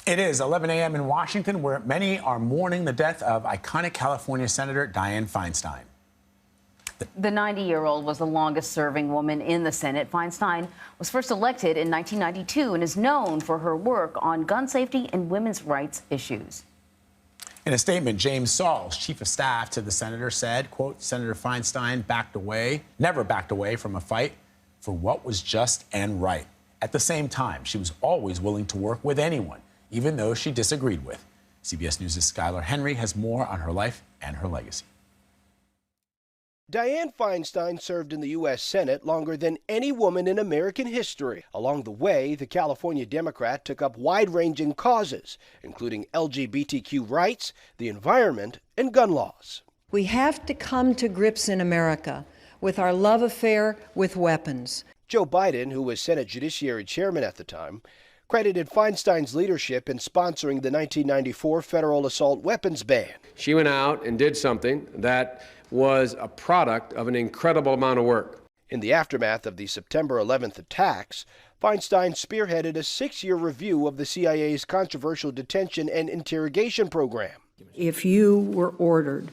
It is 11 a.m. in Washington, where many are mourning the death of iconic California Senator Dianne Feinstein. The 90-year-old was the longest-serving woman in the Senate. Feinstein was first elected in 1992 and is known for her work on gun safety and women's rights issues. In a statement, James Sauls, chief of staff to the senator, said, quote, Senator Feinstein never backed away from a fight for what was just and right. At the same time, she was always willing to work with anyone, even those she disagreed with. CBS News' Skyler Henry has more on her life and her legacy. Dianne Feinstein served in the U.S. Senate longer than any woman in American history. Along the way, the California Democrat took up wide-ranging causes, including LGBTQ rights, the environment, and gun laws. We have to come to grips in America with our love affair with weapons. Joe Biden, who was Senate Judiciary Chairman at the time, credited Feinstein's leadership in sponsoring the 1994 federal assault weapons ban. She went out and did something that was a product of an incredible amount of work. In the aftermath of the September 11th attacks, Feinstein spearheaded a 6-year review of the CIA's controversial detention and interrogation program. If you were ordered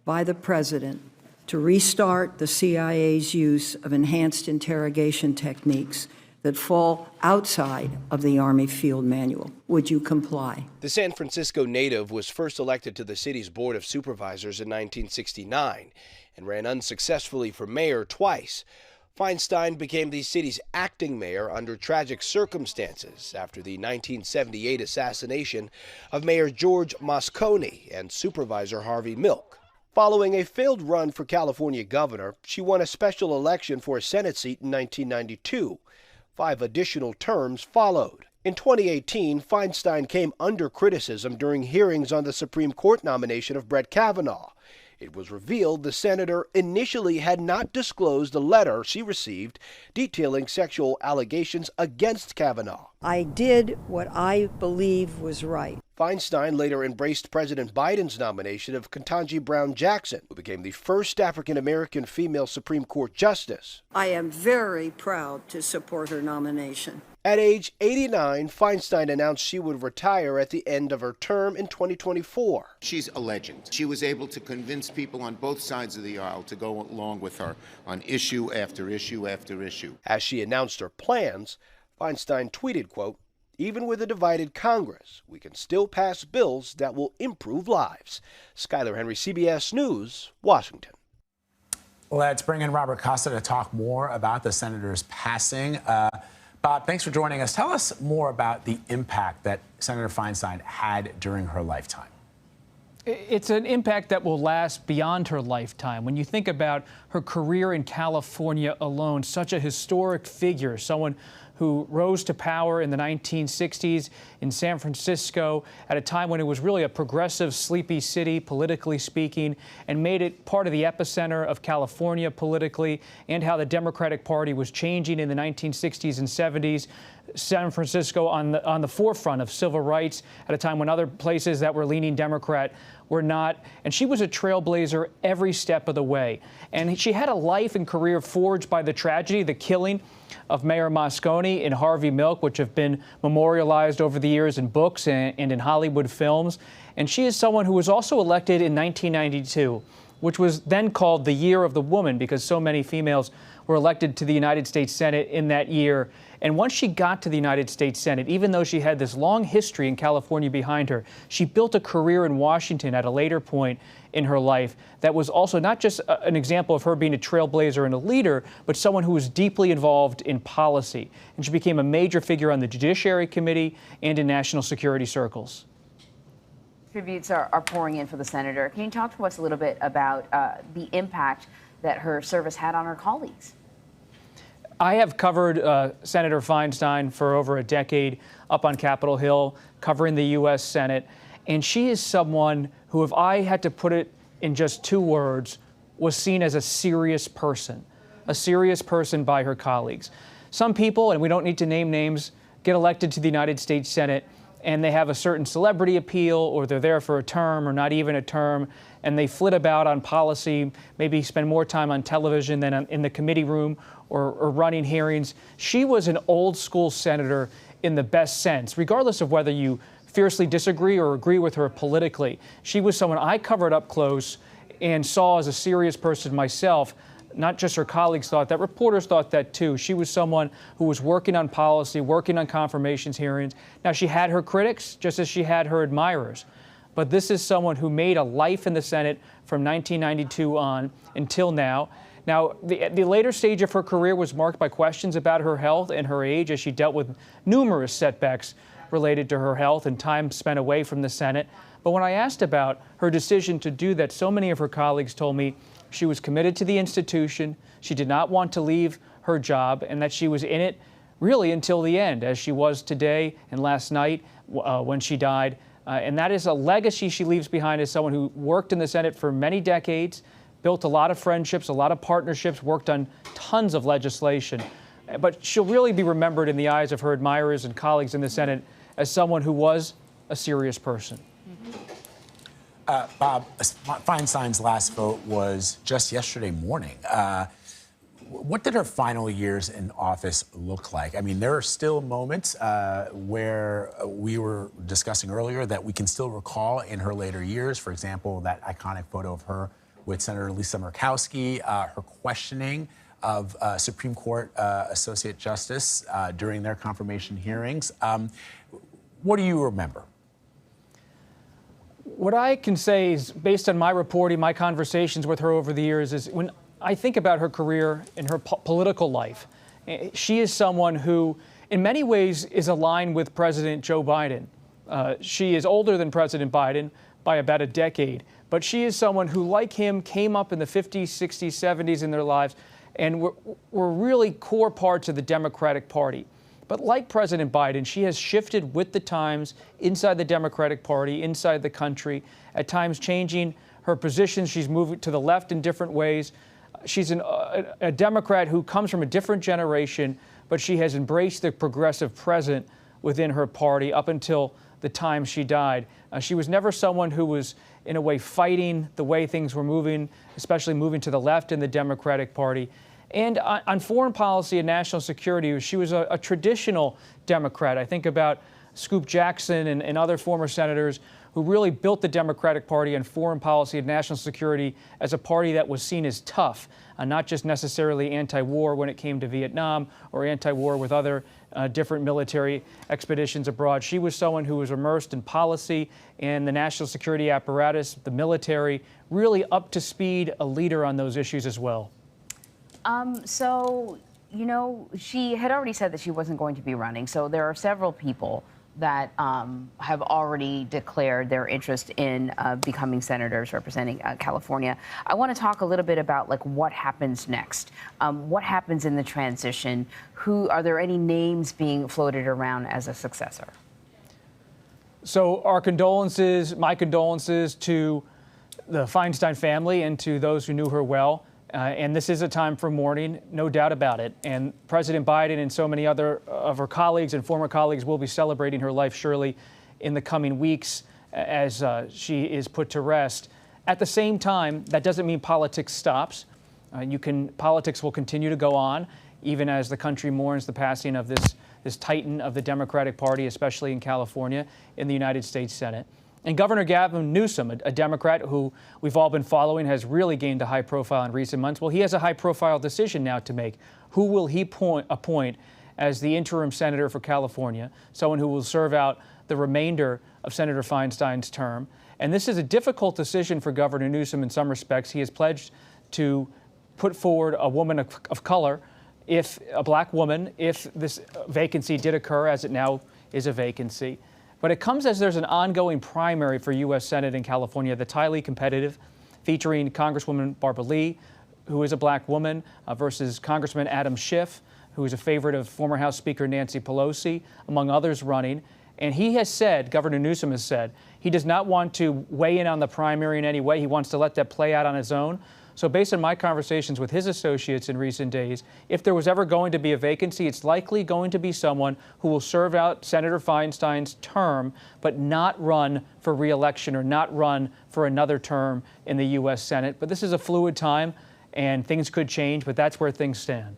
by the president to restart the CIA's use of enhanced interrogation techniques that fall outside of the Army Field Manual, would you comply? The San Francisco native was first elected to the city's Board of Supervisors in 1969 and ran unsuccessfully for mayor twice. Feinstein became the city's acting mayor under tragic circumstances after the 1978 assassination of Mayor George Moscone and Supervisor Harvey Milk. Following a failed run for California governor, she won a special election for a Senate seat in 1992. 5 additional terms followed. In 2018, Feinstein came under criticism during hearings on the Supreme Court nomination of Brett Kavanaugh. It was revealed the senator initially had not disclosed a letter she received detailing sexual allegations against Kavanaugh. I did what I believe was right. Feinstein later embraced President Biden's nomination of Ketanji Brown Jackson, who became the first African-American female Supreme Court justice. I am very proud to support her nomination. At age 89, Feinstein announced she would retire at the end of her term in 2024. She's a legend. She was able to convince people on both sides of the aisle to go along with her on issue after issue after issue. As she announced her plans, Feinstein tweeted, quote, even with a divided Congress, we can still pass bills that will improve lives. Skyler Henry, CBS News, Washington. Let's bring in Robert Costa to talk more about the senator's passing. Bob, thanks for joining us. Tell us more about the impact that Senator Feinstein had during her lifetime. It's an impact that will last beyond her lifetime. When you think about her career in California alone, such a historic figure, someone who rose to power in the 1960s in San Francisco at a time when it was really a progressive, sleepy city, politically speaking, and made it part of the epicenter of California politically, and how the Democratic Party was changing in the 1960s and 70s. San Francisco on the forefront of civil rights at a time when other places that were leaning Democrat were not. And she was a trailblazer every step of the way. And she had a life and career forged by the tragedy, the killing of Mayor Moscone and Harvey Milk, which have been memorialized over the years in books and in Hollywood films. And she is someone who was also elected in 1992, which was then called the Year of the Woman because so many females were elected to the United States Senate in that year. And once she got to the United States Senate, even though she had this long history in California behind her, she built a career in Washington at a later point in her life that was also not just an example of her being a trailblazer and a leader, but someone who was deeply involved in policy. And she became a major figure on the Judiciary Committee and in national security circles. Tributes are pouring in for the senator. Can you talk to us a little bit about the impact that her service had on her colleagues? I have covered Senator Feinstein for over a decade up on Capitol Hill, covering the U.S. Senate. And she is someone who, if I had to put it in just 2 words, was seen as a serious person by her colleagues. Some people, and we don't need to name names, get elected to the United States Senate and they have a certain celebrity appeal, or they're there for a term or not even a term, and they flit about on policy, maybe spend more time on television than in the committee room or running hearings. She was an old school senator in the best sense, regardless of whether you fiercely disagree or agree with her politically. She was someone I covered up close and saw as a serious person myself. Not just her colleagues thought that, reporters thought that too. She was someone who was working on policy, working on confirmations hearings. Now, she had her critics, just as she had her admirers. But this is someone who made a life in the Senate from 1992 on until now. Now, the later stage of her career was marked by questions about her health and her age as she dealt with numerous setbacks related to her health and time spent away from the Senate. But when I asked about her decision to do that, so many of her colleagues told me she was committed to the institution, she did not want to leave her job, and that she was in it really until the end, as she was today and last night when she died. And that is a legacy she leaves behind as someone who worked in the Senate for many decades, built a lot of friendships, a lot of partnerships, worked on tons of legislation. But she'll really be remembered in the eyes of her admirers and colleagues in the Senate as someone who was a serious person. Bob, Feinstein's last vote was just yesterday morning. What did her final years in office look like? I mean, there are still moments where we were discussing earlier that we can still recall in her later years. For example, that iconic photo of her with Senator Lisa Murkowski, her questioning of Supreme Court Associate Justice during their confirmation hearings. What do you remember? What I can say is, based on my reporting, my conversations with her over the years, is when I think about her career and her political life, she is someone who, in many ways, is aligned with President Joe Biden. She is older than President Biden by about a decade, but she is someone who, like him, came up in the 50s, 60s, 70s in their lives and were really core parts of the Democratic Party. But like President Biden, she has shifted with the times inside the Democratic Party, inside the country, at times changing her positions. She's moving to the left in different ways. She's a Democrat who comes from a different generation, but she has embraced the progressive present within her party up until the time she died. She was never someone who was, in a way, fighting the way things were moving, especially moving to the left in the Democratic Party. And on foreign policy and national security, she was a traditional Democrat. I think about Scoop Jackson and other former senators who really built the Democratic Party on foreign policy and national security as a party that was seen as tough, not just necessarily anti-war when it came to Vietnam or anti-war with other different military expeditions abroad. She was someone who was immersed in policy and the national security apparatus, the military, really up to speed, a leader on those issues as well. So, you know, she had already said that she wasn't going to be running. So there are several people that have already declared their interest in becoming senators representing California. I want to talk a little bit about like what happens next. What happens in the transition? Are there any names being floated around as a successor? So our condolences, my condolences to the Feinstein family and to those who knew her well. And this is a time for mourning, no doubt about it. And President Biden and so many other of her colleagues and former colleagues will be celebrating her life surely in the coming weeks as she is put to rest. At the same time, that doesn't mean politics stops. Politics will continue to go on, even as the country mourns the passing of this titan of the Democratic Party, especially in California, in the United States Senate. And Governor Gavin Newsom, a Democrat who we've all been following, has really gained a high profile in recent months. Well, he has a high profile decision now to make. Who will he appoint as the interim senator for California, someone who will serve out the remainder of Senator Feinstein's term? And this is a difficult decision for Governor Newsom in some respects. He has pledged to put forward a woman of color, if a black woman, if this vacancy did occur, as it now is a vacancy. But it comes as there's an ongoing primary for U.S. Senate in California that's highly competitive, featuring Congresswoman Barbara Lee, who is a black woman, versus Congressman Adam Schiff, who is a favorite of former House Speaker Nancy Pelosi, among others running. And he has said, Governor Newsom has said, he does not want to weigh in on the primary in any way. He wants to let that play out on his own. So based on my conversations with his associates in recent days, if there was ever going to be a vacancy, it's likely going to be someone who will serve out Senator Feinstein's term, but not run for re-election or not run for another term in the U.S. Senate. But this is a fluid time, and things could change, but that's where things stand.